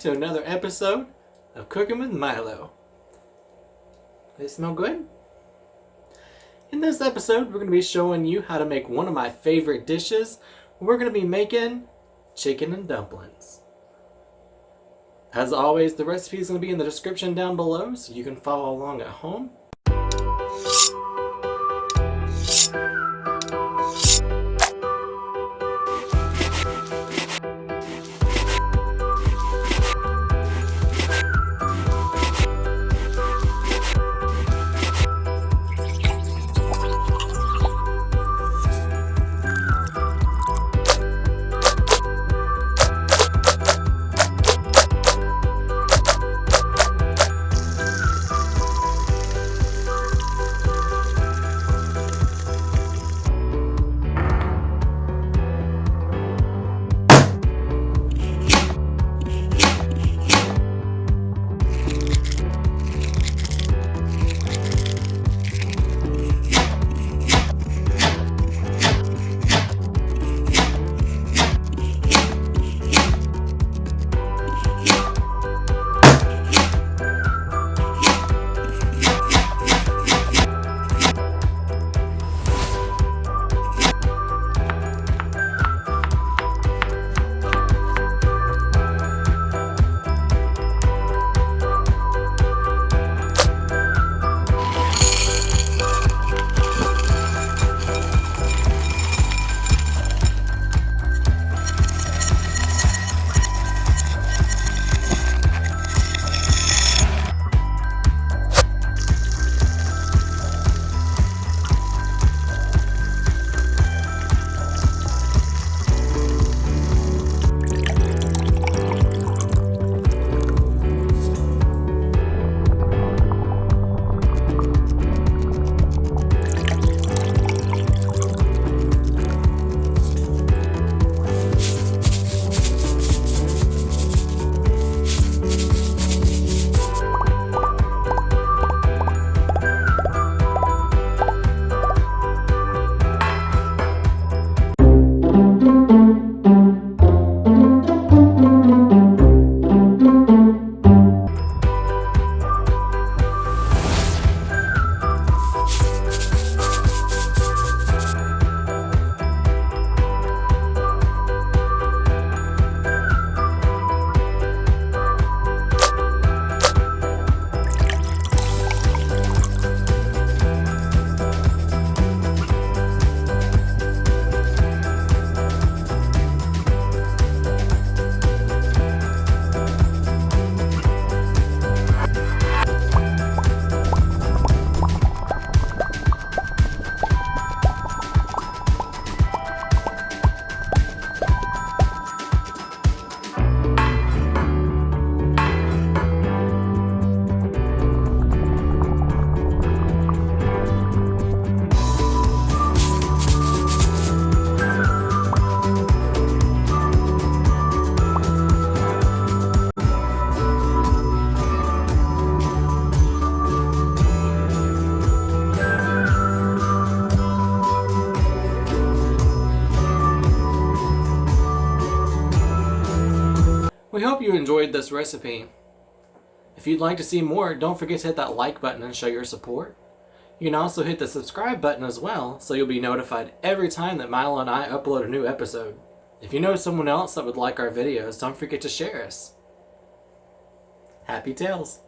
to another episode of Cooking with Milo. They smell good? In this episode, we're going to be showing you how to make one of my favorite dishes. We're going to be making chicken and dumplings. As always, the recipe is going to be in the description down below, so you can follow along at home. We hope you enjoyed this recipe. If you'd like to see more, don't forget to hit that like button and show your support. You can also hit the subscribe button as well, so you'll be notified every time that Milo and I upload a new episode. If you know someone else that would like our videos, don't forget to share us. Happy Tales!